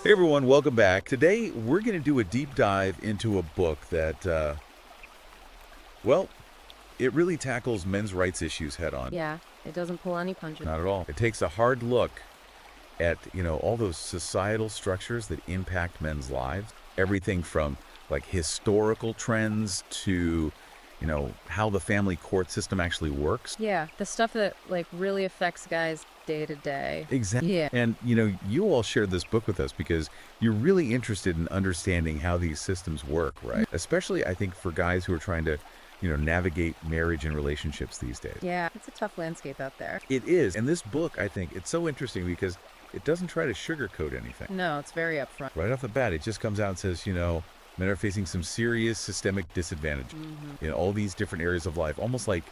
Hey everyone, welcome back. Today we're going to do a deep dive into a book that, well, it really tackles men's rights issues head on. Yeah, it doesn't pull any punches. Not at all. It takes a hard look at, all those societal structures that impact men's lives. Everything from like historical trends to, how the family court system actually works. Yeah, the stuff that really affects guys day to day. Exactly. Yeah. And, you all shared this book with us because you're really interested in understanding how these systems work, right? Especially, I think, for guys who are trying to, navigate marriage and relationships these days. Yeah, it's a tough landscape out there. It is. And this book, I think, it's so interesting because it doesn't try to sugarcoat anything. No, it's very upfront. Right off the bat, it just comes out and says, men are facing some serious systemic disadvantage in all these different areas of life, almost like,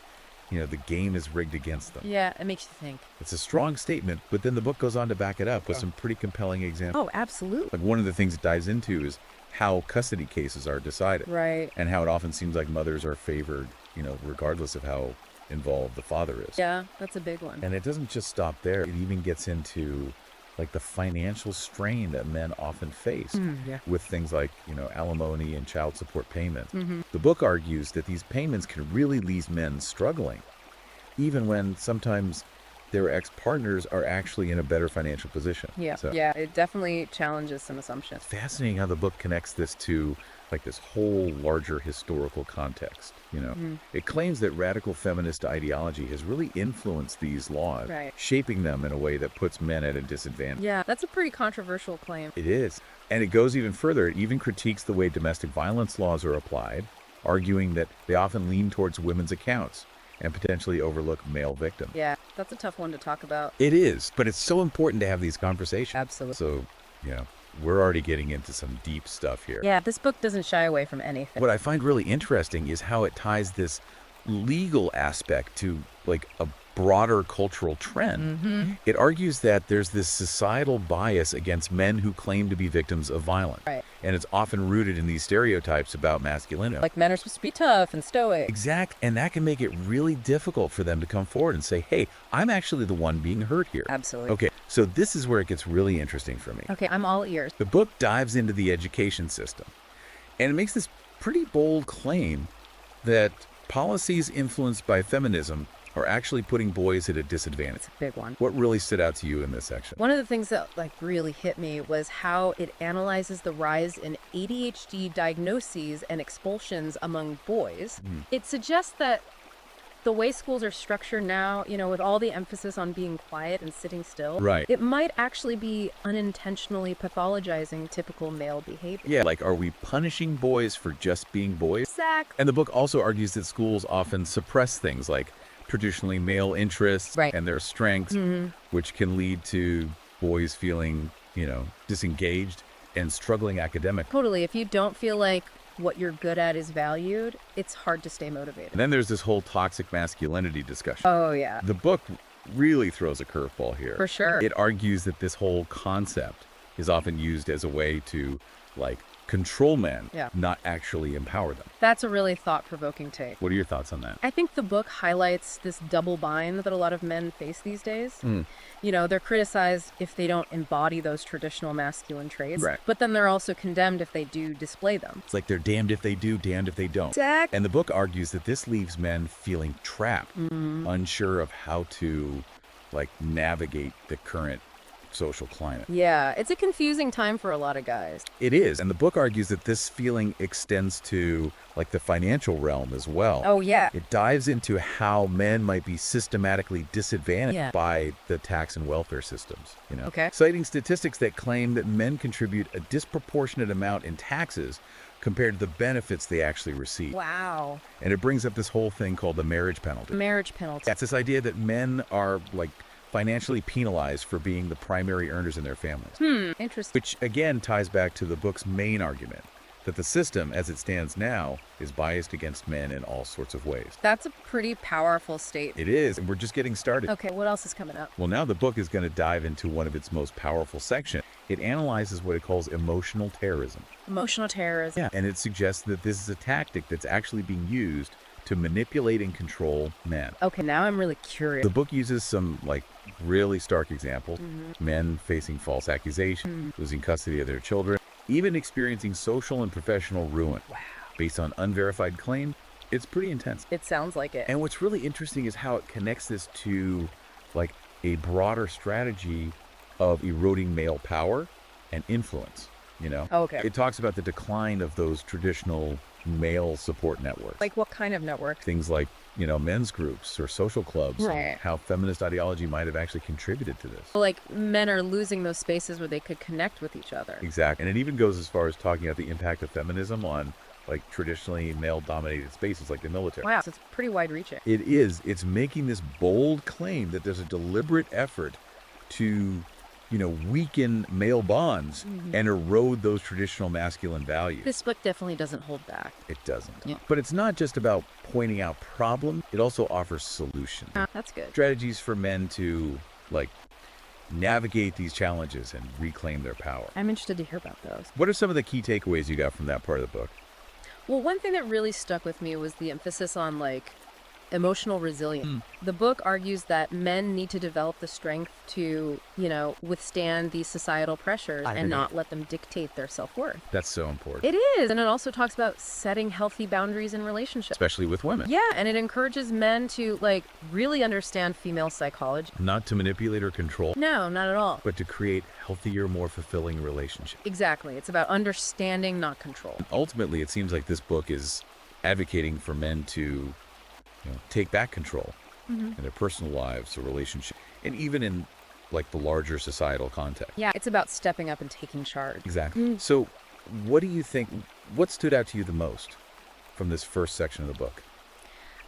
the game is rigged against them. Yeah, it makes you think. It's a strong statement, but then the book goes on to back it up with some pretty compelling examples. Oh, absolutely. Like one of the things it dives into is how custody cases are decided. Right. And how it often seems like mothers are favored, regardless of how involved the father is. Yeah, that's a big one. And it doesn't just stop there. It even gets into like the financial strain that men often face with things like, alimony and child support payments. The book argues that these payments can really leave men struggling, even when sometimes their ex-partners are actually in a better financial position. Yeah, So yeah, it definitely challenges some assumptions. fascinating how the book connects this to like this whole larger historical context. It claims that radical feminist ideology has really influenced these laws, Right. shaping them in a way that puts men at a disadvantage. Yeah, that's a pretty controversial claim. It is. And it goes even further. It even critiques the way domestic violence laws are applied, arguing that they often lean towards women's accounts and potentially overlook male victims. Yeah, that's a tough one to talk about. It is, but it's so important to have these conversations. Absolutely. So, we're already getting into some deep stuff here. Yeah, this book doesn't shy away from anything. What I find really interesting is how it ties this legal aspect to like a broader cultural trend. It argues that there's this societal bias against men who claim to be victims of violence. Right. And it's often rooted in these stereotypes about masculinity. Like men are supposed to be tough and stoic. Exact. And that can make it really difficult for them to come forward and say, hey, I'm actually the one being hurt here. Absolutely. Okay, so this is where it gets really interesting for me. Okay, I'm all ears. The book dives into the education system, and it makes this pretty bold claim that policies influenced by feminism are actually putting boys at a disadvantage. It's a big one. What really stood out to you in this section? One of the things that really hit me was how it analyzes the rise in ADHD diagnoses and expulsions among boys. It suggests that the way schools are structured now, with all the emphasis on being quiet and sitting still, Right. it might actually be unintentionally pathologizing typical male behavior. Yeah, like, are we punishing boys for just being boys? Exactly. And the book also argues that schools often suppress things like traditionally male interests Right. and their strengths, which can lead to boys feeling, disengaged and struggling academically. Totally. If you don't feel like what you're good at is valued, it's hard to stay motivated. And then there's this whole toxic masculinity discussion. Oh, yeah. The book really throws a curveball here. For sure. It argues that this whole concept is often used as a way to, control men, Yeah. not actually empower them. That's a really thought-provoking take. What are your thoughts on that? I think the book highlights this double bind that a lot of men face these days. They're criticized if they don't embody those traditional masculine traits, Right. but then they're also condemned if they do display them. It's like they're damned if they do, damned if they don't. Exactly. And the book argues that this leaves men feeling trapped, unsure of how to, navigate the current social climate. Yeah, it's a confusing time for a lot of guys. It is. And the book argues that this feeling extends to, the financial realm as well. Oh, yeah. It dives into how men might be systematically disadvantaged Yeah. by the tax and welfare systems, Okay. citing statistics that claim that men contribute a disproportionate amount in taxes compared to the benefits they actually receive. Wow. And it brings up this whole thing called the marriage penalty. Marriage penalty. That's this idea that men are financially penalized for being the primary earners in their families. Interesting. Which again ties back to the book's main argument that the system as it stands now is biased against men in all sorts of ways. That's a pretty powerful statement. It is, and we're just getting started. Okay, what else is coming up? Well, now the book is going to dive into one of its most powerful sections. It analyzes what it calls emotional terrorism. Emotional terrorism. Yeah, and it suggests that this is a tactic that's actually being used to manipulate and control men. Okay, now I'm really curious. The book uses some, like, really stark examples. Men facing false accusations, losing custody of their children, even experiencing social and professional ruin. Wow. Based on unverified claims. It's pretty intense. It sounds like it. And what's really interesting is how it connects this to, like, a broader strategy of eroding male power and influence, you know? Okay. It talks about the decline of those traditional male support networks. Like what kind of network? Things like, you know, men's groups or social clubs. Right. How feminist ideology might have actually contributed to this. Like men are losing those spaces where they could connect with each other. Exactly. And it even goes as far as talking about the impact of feminism on, like, traditionally male-dominated spaces like the military. Wow, so it's pretty wide-reaching. It is. It's making this bold claim that there's a deliberate effort to, you know, weaken male bonds and erode those traditional masculine values. This book definitely doesn't hold back. It doesn't. Yeah. But it's not just about pointing out problems. It also offers solutions. That's good. Strategies for men to, like, navigate these challenges and reclaim their power. I'm interested to hear about those. What are some of the key takeaways you got from that part of the book? Well, one thing that really stuck with me was the emphasis on, like, emotional resilience. The book argues that men need to develop the strength to, you know, withstand these societal pressures and not let them dictate their self-worth. That's so important. It is. And it also talks about setting healthy boundaries in relationships. Especially with women. Yeah, and it encourages men to, like, really understand female psychology. Not to manipulate or control, No, not at all. but to create healthier, more fulfilling relationships. Exactly. It's about understanding, not control. Ultimately, it seems like this book is advocating for men to, you know, take back control in their personal lives or relationships, and even in, like, the larger societal context. Yeah, it's about stepping up and taking charge. Exactly. So what do you think, what stood out to you the most from this first section of the book?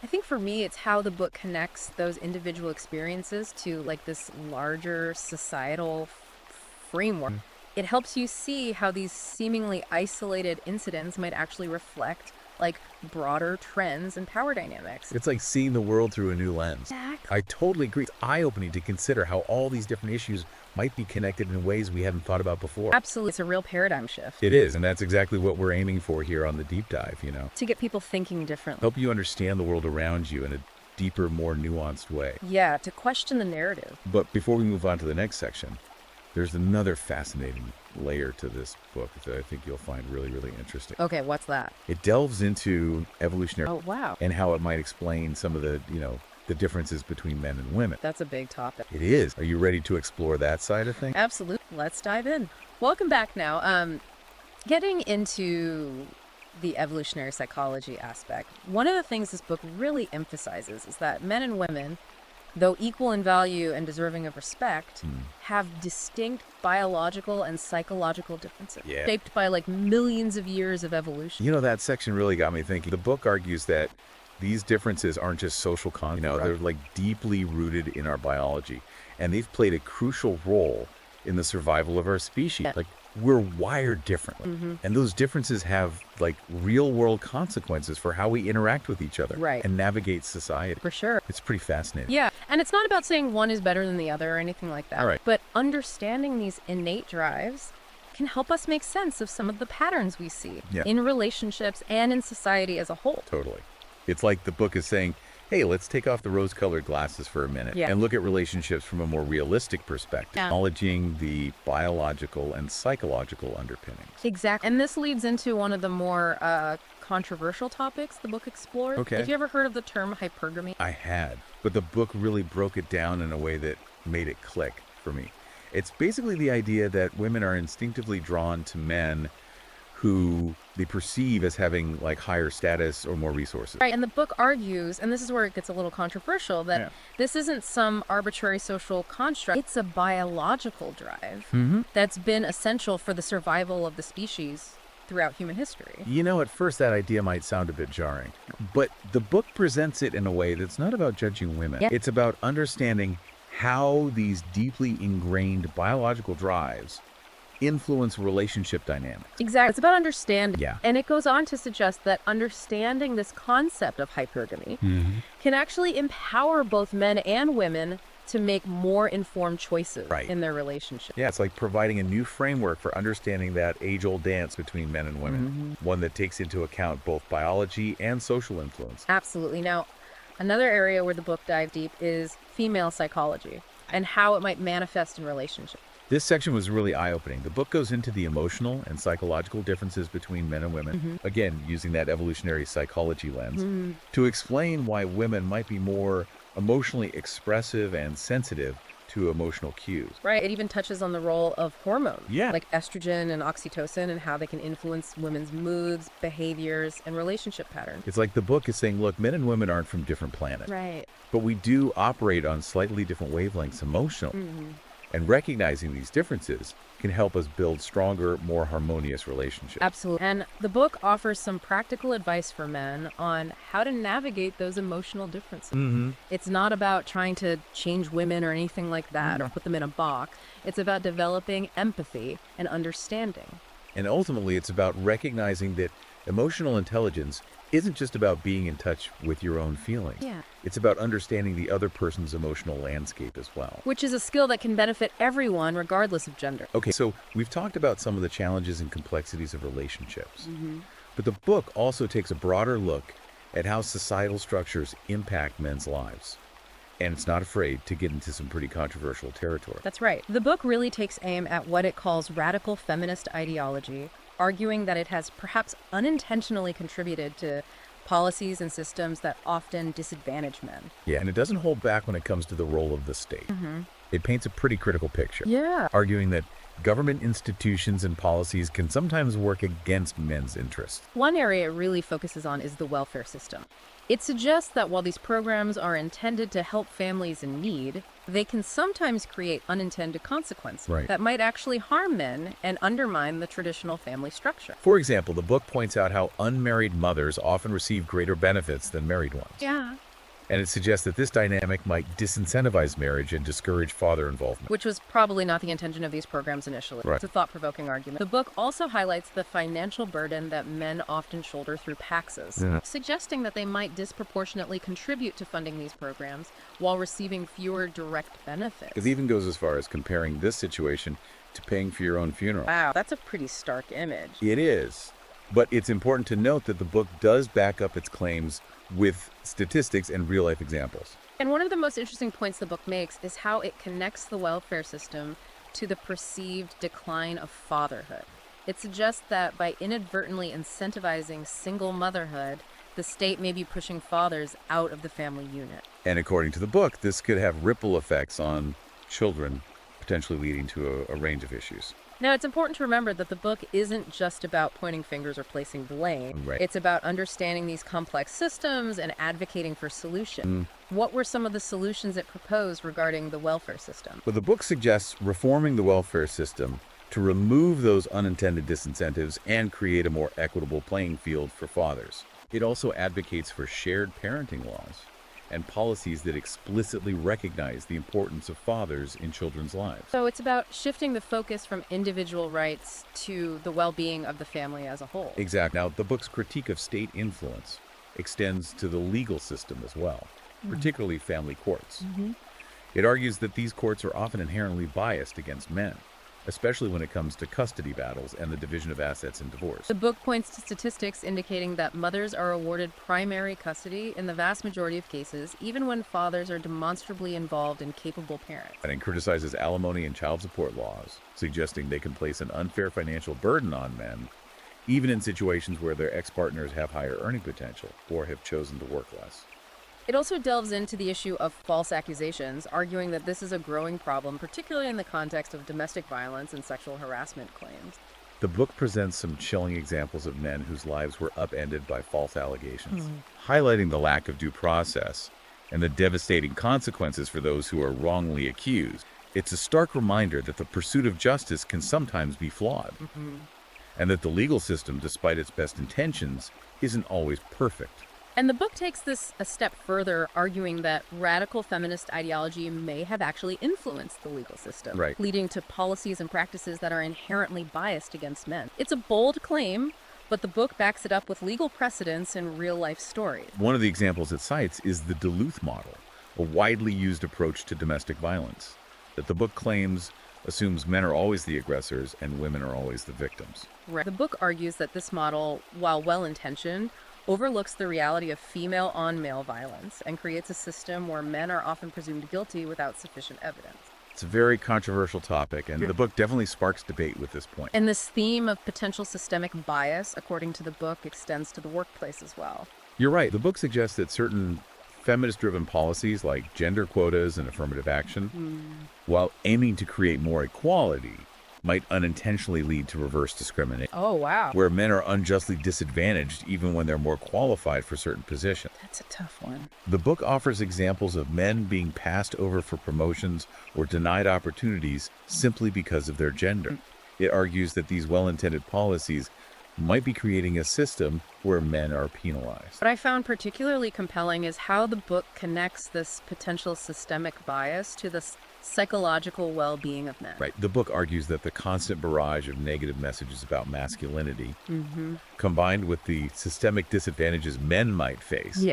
I think for me, it's how the book connects those individual experiences to, like, this larger societal framework. It helps you see how these seemingly isolated incidents might actually reflect, like, broader trends and power dynamics. It's like seeing the world through a new lens. Exactly. I totally agree. It's eye-opening to consider how all these different issues might be connected in ways we haven't thought about before. Absolutely. It's a real paradigm shift. It is, and that's exactly what we're aiming for here on the deep dive, you know. To get people thinking differently. Help you understand the world around you in a deeper, more nuanced way. Yeah, to question the narrative. But before we move on to the next section, there's another fascinating layer to this book that I think you'll find really, really interesting. Okay, what's that? It delves into evolutionary Oh, wow. and how it might explain some of the, you know, the differences between men and women. That's a big topic. It is. Are you ready to explore that side of things? Absolutely. Let's dive in. Welcome back now. Getting into the evolutionary psychology aspect, one of the things this book really emphasizes is that men and women, though equal in value and deserving of respect, have distinct biological and psychological differences, Yeah. shaped by, like, millions of years of evolution. You know, that section really got me thinking. The book argues that these differences aren't just social concepts. You know, they're, like, deeply rooted in our biology, and they've played a crucial role in the survival of our species. Yeah. Like, we're wired differently, and those differences have, like, real-world consequences for how we interact with each other Right. and navigate society. For sure. It's pretty fascinating. Yeah, and it's not about saying one is better than the other or anything like that. All right. But understanding these innate drives can help us make sense of some of the patterns we see Yeah. in relationships and in society as a whole. Totally. It's like the book is saying, hey, let's take off the rose-colored glasses for a minute Yeah. and look at relationships from a more realistic perspective, Yeah. acknowledging the biological and psychological underpinnings. Exactly. And this leads into one of the more controversial topics the book explores. Okay. Have you ever heard of the term hypergamy? I had, but the book really broke it down in a way that made it click for me. It's basically the idea that women are instinctively drawn to men who they perceive as having, like, higher status or more resources. Right, and the book argues, and this is where it gets a little controversial, that Yeah. this isn't some arbitrary social construct. It's a biological drive that's been essential for the survival of the species throughout human history. You know, at first that idea might sound a bit jarring, but the book presents it in a way that's not about judging women. Yeah. It's about understanding how these deeply ingrained biological drives influence relationship dynamics. Exactly. It's about understanding. Yeah. And it goes on to suggest that understanding this concept of hypergamy can actually empower both men and women to make more informed choices Right. in their relationship. Yeah, it's like providing a new framework for understanding that age-old dance between men and women, one that takes into account both biology and social influence. Absolutely. Now, another area where the book dives deep is female psychology and how it might manifest in relationships. This section was really eye-opening. The book goes into the emotional and psychological differences between men and women, again, using that evolutionary psychology lens, to explain why women might be more emotionally expressive and sensitive to emotional cues. Right. It even touches on the role of hormones, Yeah. like estrogen and oxytocin, and how they can influence women's moods, behaviors, and relationship patterns. It's like the book is saying, look, men and women aren't from different planets, Right. but we do operate on slightly different wavelengths emotionally. And recognizing these differences can help us build stronger, more harmonious relationships. Absolutely. And the book offers some practical advice for men on how to navigate those emotional differences. It's not about trying to change women or anything like that or put them in a box. It's about developing empathy and understanding. And ultimately, it's about recognizing that emotional intelligence isn't just about being in touch with your own feelings. Yeah. It's about understanding the other person's emotional landscape as well. Which is a skill that can benefit everyone regardless of gender. Okay, so we've talked about some of the challenges and complexities of relationships. But the book also takes a broader look at how societal structures impact men's lives. And it's not afraid to get into some pretty controversial territory. That's right. The book really takes aim at what it calls radical feminist ideology, arguing that it has perhaps unintentionally contributed to policies and systems that often disadvantage men. Yeah, and it doesn't hold back when it comes to the role of the state. It paints a pretty critical picture, Yeah. arguing that government institutions and policies can sometimes work against men's interests. One area it really focuses on is the welfare system. It suggests that while these programs are intended to help families in need, they can sometimes create unintended consequences Right. that might actually harm men and undermine the traditional family structure. For example, the book points out how unmarried mothers often receive greater benefits than married ones. Yeah. And it suggests that this dynamic might disincentivize marriage and discourage father involvement. Which was probably not the intention of these programs initially. Right. It's a thought-provoking argument. The book also highlights the financial burden that men often shoulder through taxes, suggesting that they might disproportionately contribute to funding these programs while receiving fewer direct benefits. It even goes as far as comparing this situation to paying for your own funeral. Wow, that's a pretty stark image. It is. But it's important to note that the book does back up its claims with statistics and real-life examples. And one of the most interesting points the book makes is how it connects the welfare system to the perceived decline of fatherhood. It suggests that by inadvertently incentivizing single motherhood, the state may be pushing fathers out of the family unit. And according to the book, this could have ripple effects on children, potentially leading to a range of issues. Now, it's important to remember that the book isn't just about pointing fingers or placing blame. Right. It's about understanding these complex systems and advocating for solutions. What were some of the solutions it proposed regarding the welfare system? But the book suggests reforming the welfare system to remove those unintended disincentives and create a more equitable playing field for fathers. It also advocates for shared parenting laws and policies that explicitly recognize the importance of fathers in children's lives. So it's about shifting the focus from individual rights to the well-being of the family as a whole. Exactly. Now, the book's critique of state influence extends to the legal system as well, particularly family courts. It argues that these courts are often inherently biased against men, especially when it comes to custody battles and the division of assets in divorce. The book points to statistics indicating that mothers are awarded primary custody in the vast majority of cases, even when fathers are demonstrably involved and capable parents. And it criticizes alimony and child support laws, suggesting they can place an unfair financial burden on men, even in situations where their ex-partners have higher earning potential or have chosen to work less. It also delves into the issue of false accusations, arguing that this is a growing problem, particularly in the context of domestic violence and sexual harassment claims. The book presents some chilling examples of men whose lives were upended by false allegations, highlighting the lack of due process and the devastating consequences for those who are wrongly accused. It's a stark reminder that the pursuit of justice can sometimes be flawed, and that the legal system, despite its best intentions, isn't always perfect. And the book takes this a step further, arguing that radical feminist ideology may have actually influenced the legal system, Right. leading to policies and practices that are inherently biased against men. It's a bold claim, but the book backs it up with legal precedents and real-life stories. One of the examples it cites is the Duluth model, a widely used approach to domestic violence that the book claims assumes men are always the aggressors and women are always the victims. Right. The book argues that this model, while well-intentioned, overlooks the reality of female on male violence and creates a system where men are often presumed guilty without sufficient evidence. It's a very controversial topic, and the book definitely sparks debate with this point. And this theme of potential systemic bias, according to the book, extends to the workplace as well. You're right. The book suggests that certain feminist-driven policies like gender quotas and affirmative action, while aiming to create more equality, might unintentionally lead to reverse discrimination. Oh, wow. Where men are unjustly disadvantaged even when they're more qualified for certain positions. That's a tough one. The book offers examples of men being passed over for promotions or denied opportunities simply because of their gender. It argues that these well-intended policies might be creating a system where men are penalized. What I found particularly compelling is how the book connects this potential systemic bias to the psychological well-being of men. Right. The book argues that the constant barrage of negative messages about masculinity, combined with the systemic disadvantages men might face,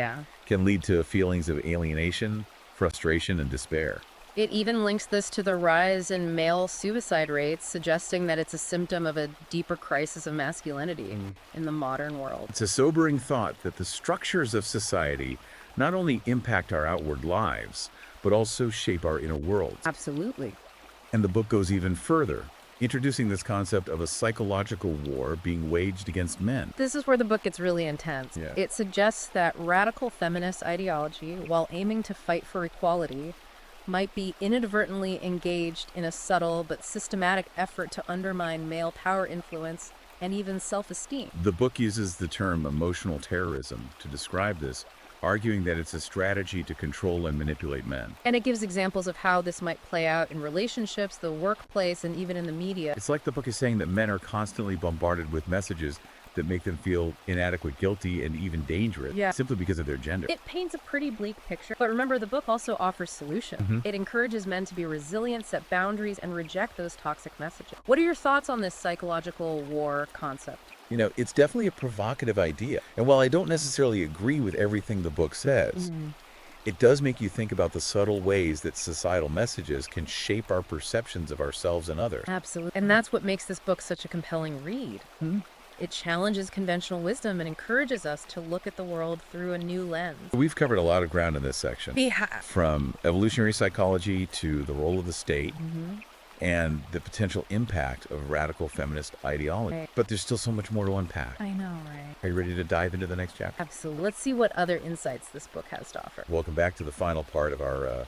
can lead to feelings of alienation, frustration, and despair. It even links this to the rise in male suicide rates, suggesting that it's a symptom of a deeper crisis of masculinity in the modern world. It's a sobering thought that the structures of society not only impact our outward lives, but also shape our inner world. Absolutely. And the book goes even further, introducing this concept of a psychological war being waged against men. This is where the book gets really intense. Yeah. It suggests that radical feminist ideology, while aiming to fight for equality, might be inadvertently engaged in a subtle but systematic effort to undermine male power influence and even self-esteem. The book uses the term emotional terrorism to describe this, arguing that it's a strategy to control and manipulate men. And it gives examples of how this might play out in relationships, the workplace, and even in the media. It's like the book is saying that men are constantly bombarded with messages that make them feel inadequate, guilty, and even dangerous, simply because of their gender. It paints a pretty bleak picture. But remember, the book also offers solutions. It encourages men to be resilient, set boundaries, and reject those toxic messages. What are your thoughts on this psychological war concept? You know, it's definitely a provocative idea. And while I don't necessarily agree with everything the book says, it does make you think about the subtle ways that societal messages can shape our perceptions of ourselves and others. Absolutely. And that's what makes this book such a compelling read. It challenges conventional wisdom and encourages us to look at the world through a new lens. We've covered a lot of ground in this section. We have. From evolutionary psychology to the role of the state and the potential impact of radical feminist ideology. Right. But there's still so much more to unpack. I know, right? Are you ready to dive into the next chapter? Absolutely. Let's see what other insights this book has to offer. Welcome back to the final part of our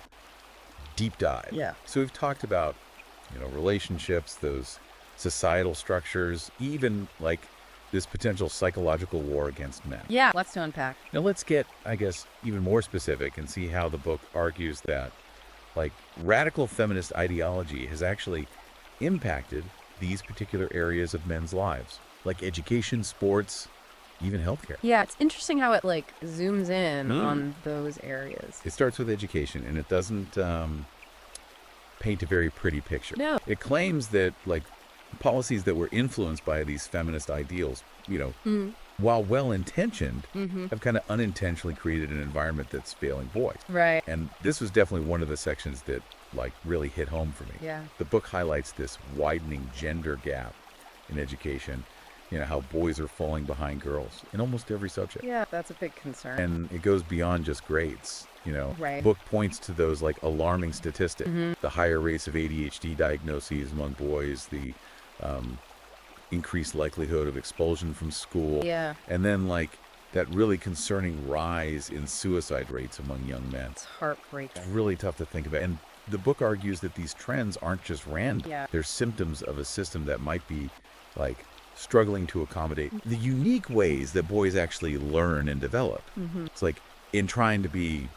deep dive. Yeah. So we've talked about, relationships, those societal structures, even like this potential psychological war against men. Yeah, lots to unpack. Now let's get, I guess, even more specific and see how the book argues that, radical feminist ideology has actually impacted these particular areas of men's lives, like education, sports, even healthcare. Yeah, it's interesting how it zooms in on those areas. It starts with education, and it doesn't paint a very pretty picture. No. It claims that policies that were influenced by these feminist ideals, while well-intentioned, have kind of unintentionally created an environment that's failing boys. Right. And this was definitely one of the sections that really hit home for me. Yeah. The book highlights this widening gender gap in education, how boys are falling behind girls in almost every subject. Yeah, that's a big concern. And it goes beyond just grades. Right. Book points to those alarming statistics, the higher rates of ADHD diagnoses among boys, the increased likelihood of expulsion from school. Yeah. And then that really concerning rise in suicide rates among young men. It's heartbreaking. It's really tough to think about. And the book argues that these trends aren't just random. Yeah. They're symptoms of a system that might be struggling to accommodate the unique ways that boys actually learn and develop. It's in trying to be,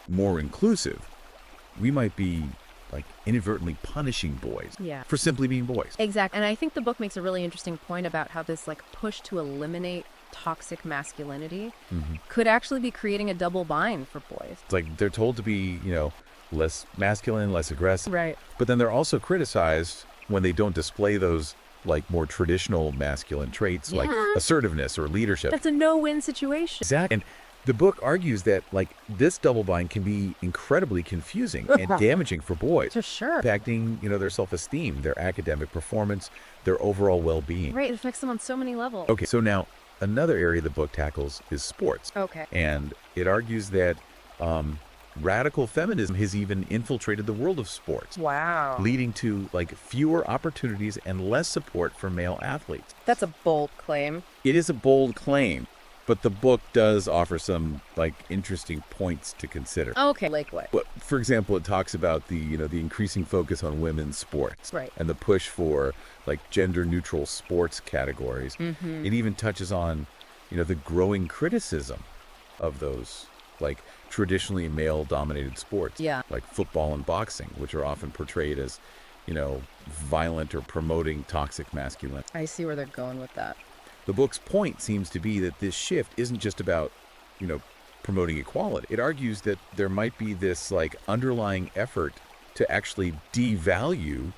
more inclusive, we might be inadvertently punishing boys for simply being boys. Exactly. And I think the book makes a really interesting point about how this push to eliminate toxic masculinity could actually be creating a double bind for boys. It's they're told to be, less masculine, less aggressive. Right. But then they're also criticized when they don't display those more traditional masculine traits like assertiveness or leadership. That's a no-win situation. Exactly. And The book argues that, like, this double bind can be incredibly confusing and damaging for boys, For sure. impacting, their self-esteem, their academic performance, their overall well-being. Right, it affects them on so many levels. Okay, so now another area the book tackles is sports. Okay. And it argues that radical feminism has even infiltrated the world of sports, Wow. leading to, like, fewer opportunities and less support for male athletes. That's a bold claim. It is a bold claim, but the book does offer some, like, interesting points to consider. Okay, like what? But, for example, it talks about the increasing focus on women's sports, Right. and the push for, like, gender-neutral sports categories. Mm-hmm. It even touches on, the growing criticism of those, like, traditionally male-dominated sports, Yeah. like football and boxing, which are often portrayed as, violent or promoting toxic masculinity. I see where they're going with that. The book's point seems to be that this shift isn't just about, promoting equality. It argues that there might be this, like, underlying effort to actually devalue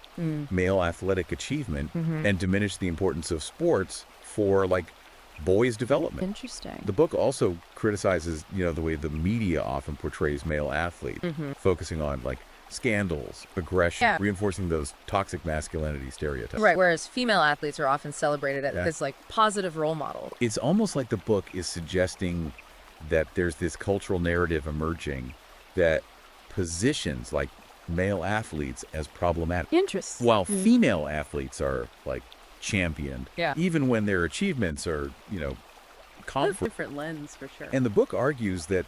male athletic achievement and diminish the importance of sports for, like, boys' development. Interesting. The book also criticizes, the way the media often portrays male athletes, focusing on, like, scandals, aggression, reinforcing those toxic masculinity stereotypes. Right, whereas female athletes are often celebrated as this, like, positive role model. It's almost like the book is suggesting that there's this cultural narrative emerging that positions, like, male athletes as problematic, Interesting. while female athletes are, like, championed, Yeah. even when their achievements are, That's a comfort. different lens, for sure. And the book argues that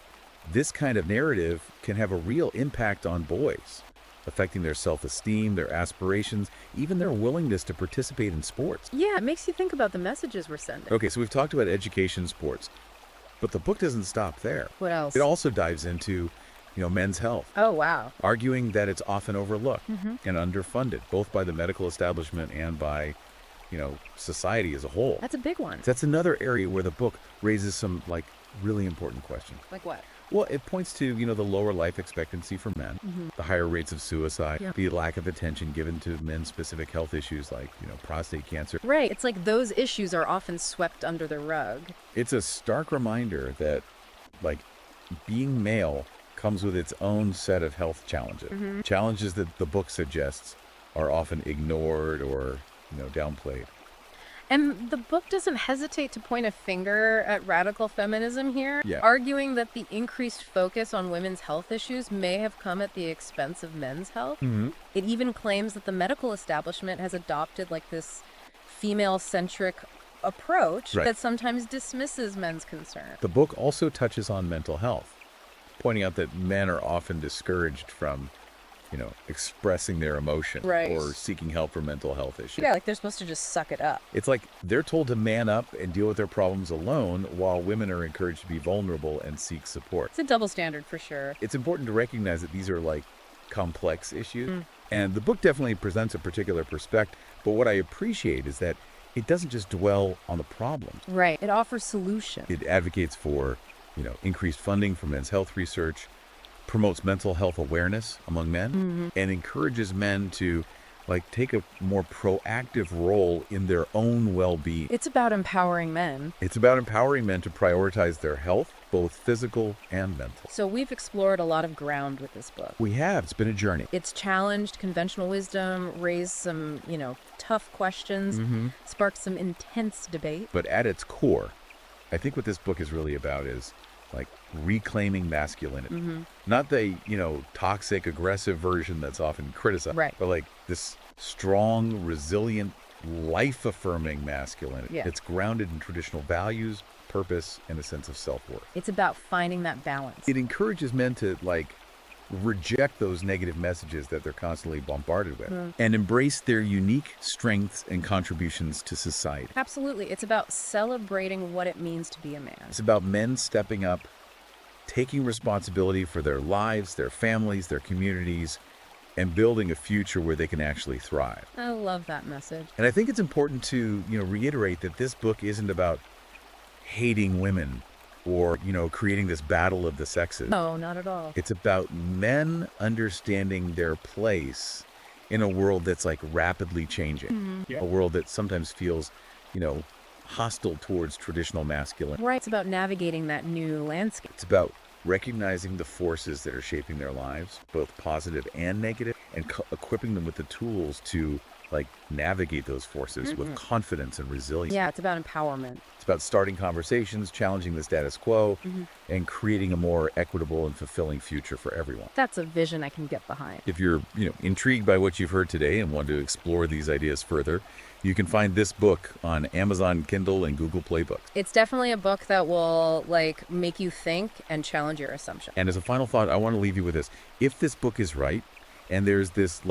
this kind of narrative can have a real impact on boys, affecting their self-esteem, their aspirations, even their willingness to participate in sports. Yeah, it makes you think about the messages we're sending. Okay, so we've talked about education, sports, but the book doesn't stop there. What else? It also dives into, men's health, Oh, wow. arguing that it's often overlooked and underfunded, both by the medical establishment and by, society as a whole. That's a big one. That's another area where the book raises some, like, really important questions. Like what? Well, it points to, the lower life expectancy for men, the higher rates of suicide, the lack of attention given to men's specific health issues like, prostate cancer. Right. It's like those issues are often swept under the rug. It's a stark reminder that, like, being male comes with its own set of health challenges. Challenges that the book suggests are often ignored or, downplayed. And the book doesn't hesitate to point a finger at radical feminism here, Yeah. arguing that the increased focus on women's health issues may have come at the expense of men's health. It even claims that the medical establishment has adopted, like, this female-centric approach Right. that sometimes dismisses men's concerns. The book also touches on mental health, pointing out that men are often discouraged from, expressing their emotion Right. or seeking help for mental health issues. Yeah, like they're supposed to just suck it up. It's like they're told to man up and deal with their problems alone, while women are encouraged to be vulnerable and seek support. It's a double standard for sure. It's important to recognize that these are, like, complex issues. And the book definitely presents a particular perspective. But what I appreciate is that it doesn't just dwell on the problems. Right. It offers solutions. It advocates for, increased funding for men's health research, promotes mental health awareness among men, and encourages men to, like, take a more proactive role in their own well-being. It's about empowering men. It's about empowering men to prioritize their health, both physical and mental. So we've explored a lot of ground with this book. We have. It's been a journey. It's challenged conventional wisdom, raised some, tough questions, sparked some intense debate. But at its core, I think what this book is really about is, like, reclaiming masculinity. Not the, toxic, aggressive version that's often criticized, Right. but, like, this strong, resilient, life-affirming masculinity. Yeah. It's grounded in traditional values, purpose, and a sense of self-worth. It's about finding that balance. It encourages men to, like, reject those negative messages that they're constantly bombarded with and embrace their unique strengths and contributions to society. Absolutely. It's about celebrating what it means to be a man. It's about men stepping up, taking responsibility for their lives, their families, their communities, and building a future where they can actually thrive. I love that message. And I think it's important to, reiterate that this book isn't about hating women or, creating this battle of the sexes. No, not at all. It's about men understanding their place in a world that's, like, rapidly changing. A world that sometimes feels, hostile towards traditional masculinity. Right. It's about navigating that new landscape. It's about recognizing the forces that are shaping their lives, both positive and negative, and equipping them with the tools to navigate those forces with confidence and resilience. Yeah, it's about empowerment. It's about starting conversations, challenging the status quo, and creating a more equitable and fulfilling future for everyone. That's a vision I can get behind. If you're, intrigued by what you've heard today and want to explore these ideas further, you can find this book on Amazon Kindle and Google Play Books. It's definitely a book that will make you think and challenge your assumptions. And as a final thought, I want to leave you with this. If this book is right, and there's this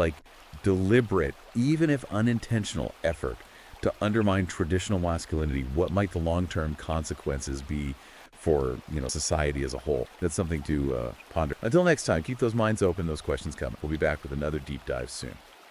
deliberate, even if unintentional effort to undermine traditional masculinity, what might the long-term consequences be for, society as a whole? That's something to ponder. Until next time, keep those minds open, those questions coming. We'll be back with another deep dive soon.